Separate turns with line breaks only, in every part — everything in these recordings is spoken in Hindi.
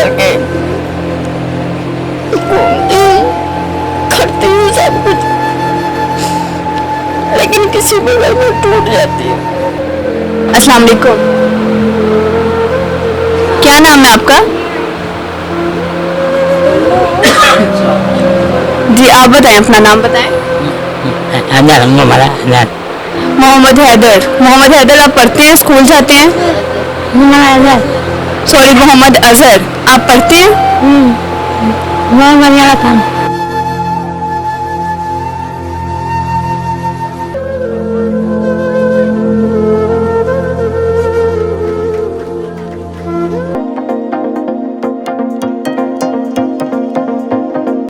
करके घूमती हूँ, करती हूँ सब कुछ, लेकिन किसी वजह में टूट जाती हूँ।
अस्सलाम वालेकुम, क्या नाम है आपका? जी आप बताएं, अपना नाम बताएं। मोहम्मद हैदर। मोहम्मद हैदर, आप पढ़ते हैं, स्कूल जाते हैं? सॉरी, मोहम्मद अजहर, आप पढ़ते हैं?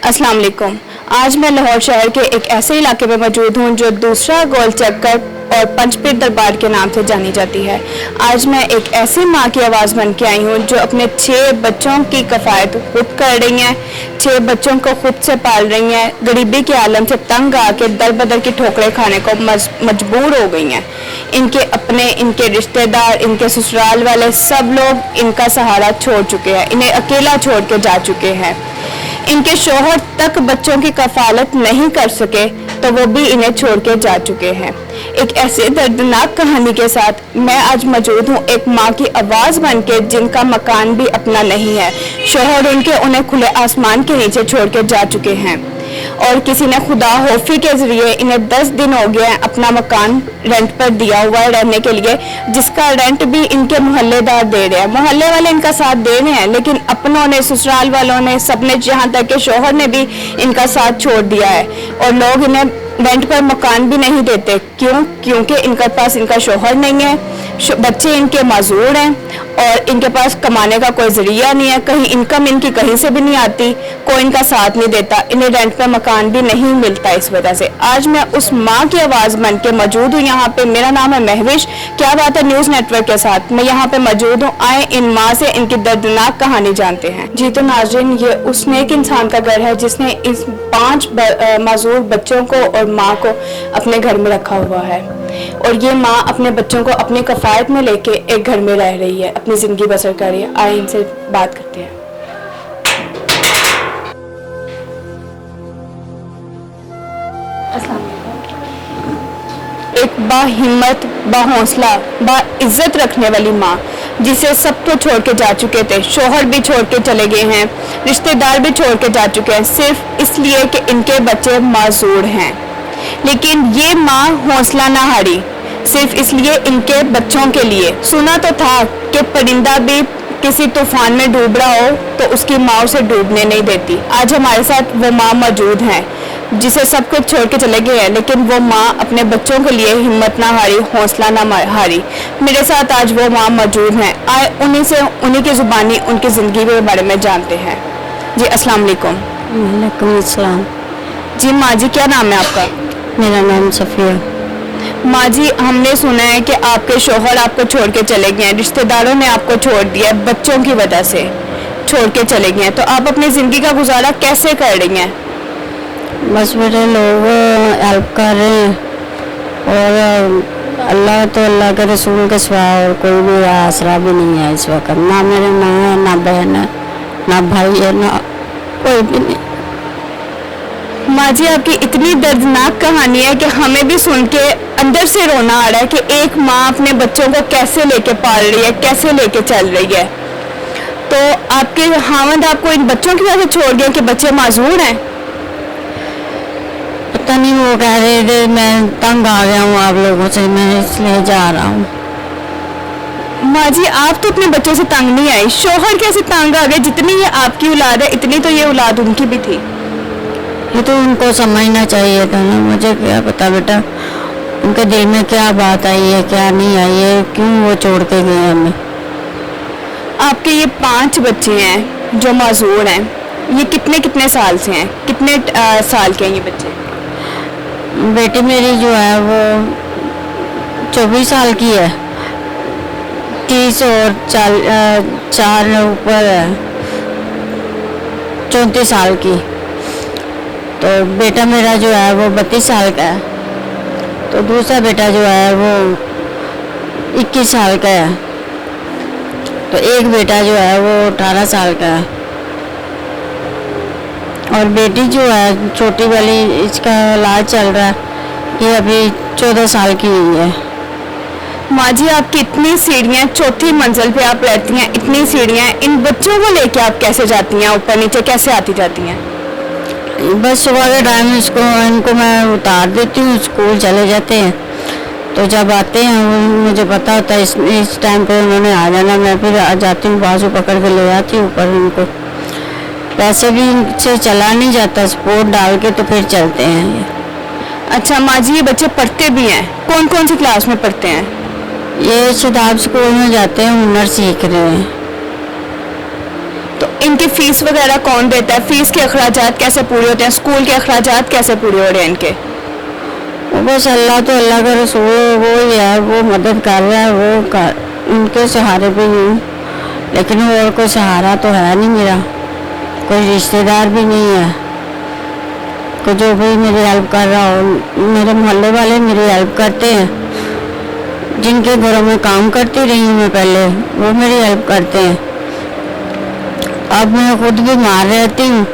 अस्सलाम वालेकुम। आज मैं लाहौर शहर के एक ऐसे इलाके में मौजूद हूँ जो दूसरा गोल चक्कर और पंचपीर दरबार के नाम से जानी जाती है। आज मैं एक ऐसी माँ की आवाज़ बन के आई हूँ जो अपने 6 बच्चों की कफ़ायत खुद कर रही हैं, 6 बच्चों को खुद से पाल रही हैं, गरीबी के आलम से तंग आके दर बदर की ठोकरें खाने को मजबूर हो गई हैं। इनके अपने, इनके रिश्तेदार, इनके ससुराल वाले सब लोग इनका सहारा छोड़ चुके हैं, इन्हें अकेला छोड़ के जा चुके हैं। इनके शौहर तक बच्चों की कफालत नहीं कर सके तो वो भी इन्हें छोड़ के जा चुके हैं। एक ऐसे दर्दनाक कहानी के साथ मैं आज मौजूद हूँ, एक माँ की आवाज़ बन के जिनका मकान भी अपना नहीं है। शौहर उनके उन्हें खुले आसमान के नीचे छोड़ के जा चुके हैं और किसी ने खुदा हौफी के जरिए इन्हें 10 दिन हो गए अपना मकान रेंट पर दिया हुआ है रहने के लिए, जिसका रेंट भी इनके मोहल्लेदार दे रहे हैं। मोहल्ले वाले इनका साथ दे रहे हैं, लेकिन अपनों ने, ससुराल वालों ने, सबने, यहाँ तक के शौहर ने भी इनका साथ छोड़ दिया है और लोग इन्हें रेंट पर मकान भी नहीं देते। क्यों? क्योंकि इनके पास इनका शौहर नहीं है, बच्चे इनके माजूर हैं और इनके पास कमाने का कोई जरिया नहीं है, कहीं इनकम इनकी कहीं से भी नहीं आती, कोई इनका साथ नहीं देता, इन्हें रेंट पर मकान भी नहीं मिलता। इस वजह से आज मैं उस माँ की आवाज़ बन के मौजूद हूँ यहाँ पे। मेरा नाम है महविश, क्या बात है न्यूज़ नेटवर्क के साथ मैं यहाँ पे मौजूद हूँ। आए इन माँ से इनकी दर्दनाक कहानी जानते हैं। जी तो नाज़रीन, ये उस नेक इंसान का घर है जिसने इस 5 माजूर बच्चों को और माँ को अपने घर में रखा हुआ है और ये माँ अपने बच्चों को अपनी कफायत में लेके एक घर में रह रही है, अपनी ज़िंदगी बसर कर रही है। आए इनसे बात करते हैं। एक बाहिम्मत, बाहौसला, बाइज्जत रखने वाली माँ जिसे सब तो छोड़ के जा चुके थे, शौहर भी छोड़ के चले गए हैं, रिश्तेदार भी छोड़ के जा चुके हैं, सिर्फ इसलिए कि इनके बच्चे माजूर हैं। लेकिन ये माँ हौसला ना हारी, सिर्फ इसलिए इनके बच्चों के लिए। सुना तो था कि परिंदा भी किसी तूफान में डूब रहा हो तो उसकी माँ उसे डूबने नहीं देती। आज हमारे साथ वो माँ मौजूद हैं जिसे सब कुछ छोड़ के चले गए हैं, लेकिन वो माँ अपने बच्चों के लिए हिम्मत ना हारी, हौसला ना हारी। मेरे साथ आज वो माँ मौजूद हैं। आए उन्हीं की ज़ुबानी उनकी ज़िंदगी के बारे में जानते हैं। जी अस्सलाम वालेकुम।
वालेकुम अस्सलाम।
जी माँ जी, क्या नाम है आपका?
मेरा नाम सफ़िया।
माँ जी, हमने सुना है कि आपके शौहर आपको छोड़ के चले गए हैं, रिश्तेदारों ने आपको छोड़ दिया, बच्चों की वजह से छोड़ के चले गए हैं, तो आप अपनी ज़िंदगी का गुजारा कैसे कर रही हैं?
बस बेटे लोग हेल्प कर रहे हैं और अल्लाह के रसूल के सिवा और कोई भी आसरा भी नहीं है इस वक्त। ना मेरे माँ है, ना बहन है, ना भाई है, ना कोई भी नहीं।
माँ जी, आपकी इतनी दर्दनाक कहानी है कि हमें भी सुन के अंदर से रोना आ रहा है कि एक माँ अपने बच्चों को कैसे लेके पाल रही है, कैसे लेके चल रही है। तो आपके हामद आपको इन बच्चों की वजह से छोड़ गए कि बच्चे माजूर हैं?
पता नहीं, वो कह रहे थे मैं तंग आ गया हूँ आप लोगों से, मैं इसलिए जा रहा हूँ।
माँ जी, आप तो अपने बच्चों से तंग नहीं आई, शौहर कैसे तंग आ गए? जितनी ये आपकी औलाद है इतनी तो ये औलाद उनकी भी थी।
ये तो उनको समझना चाहिए था ना, मुझे क्या पता बेटा उनके दिल में क्या बात आई है, क्या नहीं आई है, क्यों वो छोड़ के गए हमें।
आपके ये 5 बच्चे हैं जो माजूर हैं, ये कितने कितने साल से हैं, कितने साल के हैं ये बच्चे?
बेटी मेरी जो है वो 24 साल की है, 30 और 4 ऊपर है, 34 साल की। तो बेटा मेरा जो है वो 32 साल का है, तो दूसरा बेटा जो है वो 21 साल का है। तो एक बेटा जो है वो 18 साल का है और बेटी जो है छोटी वाली, इसका इलाज चल रहा है, ये अभी 14 साल की हुई है।
माँ जी, आपकी इतनी सीढ़ियाँ, चौथी मंजिल पे आप रहती हैं, इतनी सीढ़ियाँ, इन बच्चों को लेके आप कैसे जाती हैं ऊपर नीचे, कैसे आती जाती हैं?
बस सुबह के टाइम इनको मैं उतार देती हूँ, स्कूल चले जाते हैं, तो जब आते हैं मुझे पता होता है इस टाइम पे उन्होंने आ जाना, मैं फिर आ जाती हूँ, बाजू पकड़ के ले आती हूँ ऊपर इनको। वैसे भी इनसे चला नहीं जाता, सपोर्ट डाल के तो फिर चलते हैं ये।
अच्छा माँ जी, ये बच्चे पढ़ते भी हैं, कौन कौन सी क्लास में पढ़ते हैं?
ये शदाब स्कूल में जाते हैं, हुनर सीख रहे हैं।
तो इनकी फीस वगैरह कौन देता है? फीस के अखराजात कैसे पूरे होते हैं? स्कूल के अखराजात कैसे पूरे हो रहे हैं इनके?
बस अल्लाह तो अल्लाह का रसूल वो ही है, वो मदद कर रहा है, उनके सहारे पे हूँ, लेकिन और कोई सहारा तो है नहीं मेरा, कोई रिश्तेदार भी नहीं है को जो भी मेरी हेल्प कर रहा हो। मेरे मोहल्ले वाले मेरी हेल्प करते हैं, जिनके घरों में काम करती रही हूँ मैं पहले, वो मेरी हेल्प करते हैं। अब मैं खुद बीमार रहती हूँ,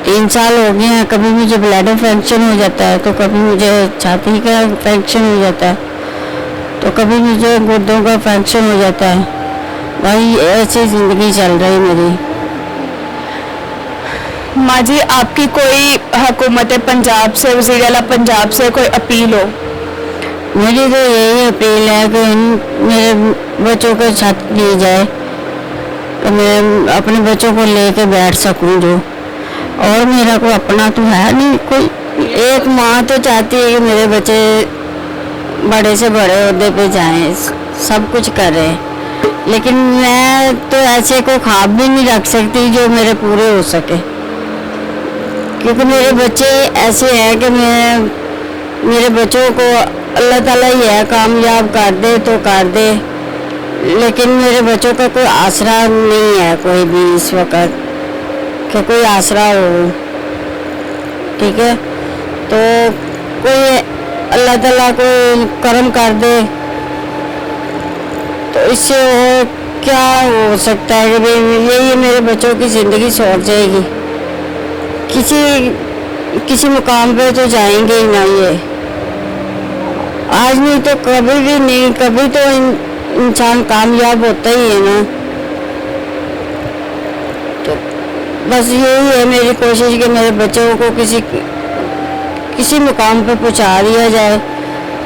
3 साल हो गए हैं, कभी मुझे ब्लड इन्फेक्शन हो जाता है, तो कभी मुझे छाती का इन्फेक्शन हो जाता है, तो कभी मुझे गुर्दों का इन्फेक्शन हो जाता है। भाई ऐसी ज़िंदगी चल रही मेरी।
माँ जी, आपकी कोई हुकूमत पंजाब से, वज़ीर आला पंजाब से कोई अपील हो?
मेरी तो यही अपील है कि मेरे बच्चों को छत दी जाए, तो मैं अपने बच्चों को लेके बैठ सकूं जो, और मेरा कोई अपना तो है नहीं कोई। एक माँ तो चाहती है कि मेरे बच्चे बड़े से बड़े ओहदे पे जाएं, सब कुछ करें, लेकिन मैं तो ऐसे को ख्वाब भी नहीं रख सकती जो मेरे पूरे हो सके, क्योंकि मेरे बच्चे ऐसे हैं कि मेरे बच्चों को अल्लाह ताला ही है कामयाब कर दे तो कर दे, लेकिन मेरे बच्चों का कोई आसरा नहीं है कोई भी इस वक्त, कि कोई आसरा हो। ठीक है, तो कोई अल्लाह ताला कोई करम कर दे, तो इससे वो क्या हो सकता है कि भाई यही मेरे बच्चों की ज़िंदगी सौर जाएगी, किसी मुकाम पे तो जाएंगे ही ना ये, आज नहीं तो कभी भी नहीं, कभी तो इंसान कामयाब होता ही है ना। तो बस यही है मेरी कोशिश कि मेरे बच्चों को किसी मुकाम पे पहुंचा दिया जाए,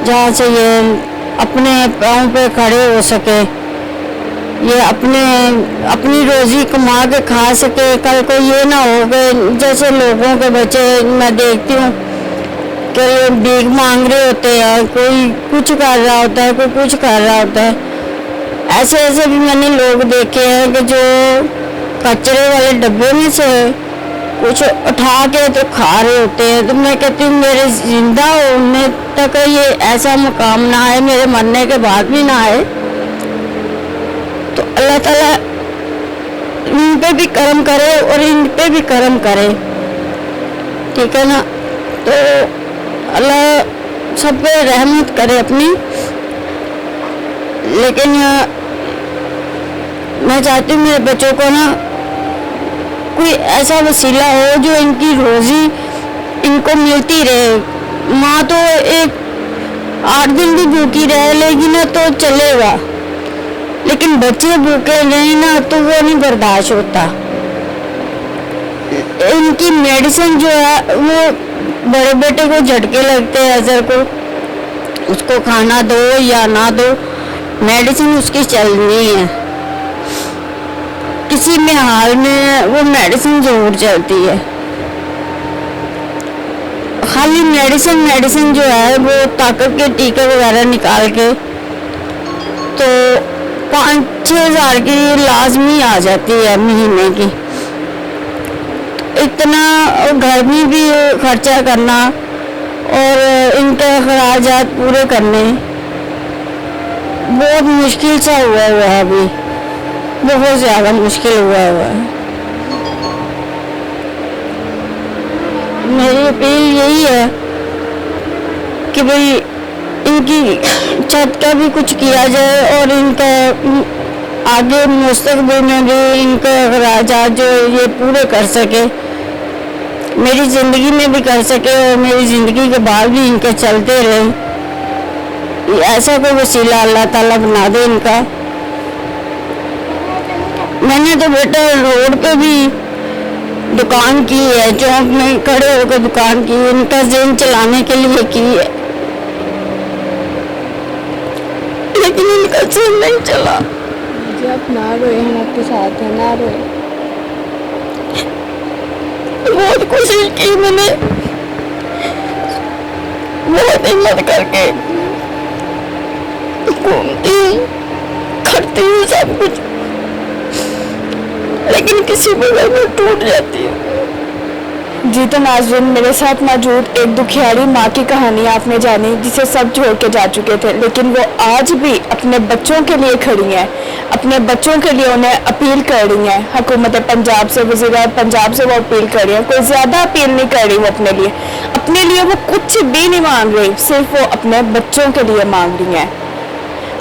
जहाँ से ये अपने पाँव पे खड़े हो सके, ये अपनी रोजी कमा के खा सके। कल को ये ना हो कि जैसे लोगों के बच्चे मैं देखती हूँ कि भीख मांग रहे होते हैं, कोई कुछ कर रहा होता है, कोई कुछ कर रहा होता है। ऐसे भी मैंने लोग देखे हैं कि जो कचरे वाले डब्बे में से कुछ उठा के तो खा रहे होते हैं। तो मैं कहती हूँ मेरे जिंदा होने तक ये ऐसा मुकाम ना आए, मेरे मरने के बाद भी ना आए, तो अल्लाह ताला इन पे भी करम करे और इन पे भी करम करे। ठीक है ना, तो अल्लाह सब पे रहमत करे अपनी, लेकिन मैं चाहती हूँ मेरे बच्चों को ना कोई ऐसा वसीला हो जो इनकी रोजी इनको मिलती रहे। माँ तो एक 8 दिन भी भूखी रह लेगी ना तो चलेगा, लेकिन बच्चे भूखे रहे ना तो वो नहीं बर्दाश्त होता। इनकी मेडिसिन जो है वो बड़े बेटे को झटके लगते हैं, अजहर को, उसको खाना दो या ना दो, मेडिसिन उसकी चलनी है, किसी में हाल में वो मेडिसिन जरूर चलती है। खाली मेडिसिन जो है वो ताकत के टीके वगैरह निकाल के तो 5-6 हज़ार की लाजमी आ जाती है महीने की। इतना घर में भी खर्चा करना और इनके अखराजात पूरे करने बहुत मुश्किल सा हुआ है, अभी बहुत ज़्यादा मुश्किल हुआ है। मेरी अपील यही है कि भाई इनकी छत का भी कुछ किया जाए और इनका आगे मुस्तकबिल में भी इनके अखराजात जो ये पूरे कर सके, मेरी ज़िंदगी में भी कर सके और मेरी ज़िंदगी के बाद भी इनके चलते रहे। ऐसा कोई वसीला अल्लाह ताला बना दे इनका। मैंने तो बेटा रोड पे भी दुकान की है, चौक में खड़े होकर दुकान की, इनका ज़िन चलाने के लिए की है, लेकिन इनका ज़िन नहीं चला।
जी आप ना रोए, हम आपके साथ हैं, ना रोए।
बहुत कोशिश की मैंने, बहुत हिम्मत करके घूमती हूँ, करती हूँ सब कुछ, लेकिन किसी बगल में टूट जाती हूँ।
जी तो नाज़रीन, मेरे साथ मौजूद एक दुखियारी माँ की कहानी आपने जानी, जिसे सब छोड़ के जा चुके थे, लेकिन वो आज भी अपने बच्चों के लिए खड़ी हैं, अपने बच्चों के लिए उन्हें अपील कर रही हैं। हुकूमत पंजाब से, वज़ीर पंजाब से वो अपील कर रही हैं। कोई ज़्यादा अपील नहीं कर रही वो अपने लिए वो कुछ भी नहीं मांग रही, सिर्फ वो अपने बच्चों के लिए मांग रही हैं,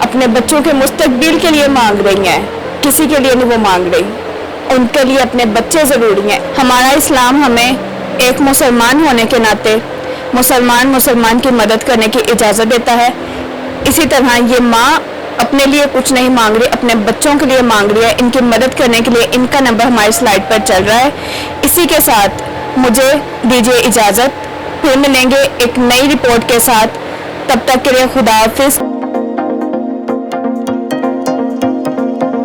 अपने बच्चों के मुस्तकबिल के लिए मांग रही हैं, किसी के लिए नहीं वो मांग रही, उनके लिए अपने बच्चे ज़रूरी हैं। हमारा इस्लाम हमें एक मुसलमान होने के नाते मुसलमान की मदद करने की इजाज़त देता है। इसी तरह ये माँ अपने लिए कुछ नहीं मांग रही, अपने बच्चों के लिए मांग रही है। इनकी मदद करने के लिए इनका नंबर हमारी स्लाइड पर चल रहा है। इसी के साथ मुझे दीजिए इजाज़त, फिर मिलेंगे एक नई रिपोर्ट के साथ। तब तक के लिए खुदा हाफिज़।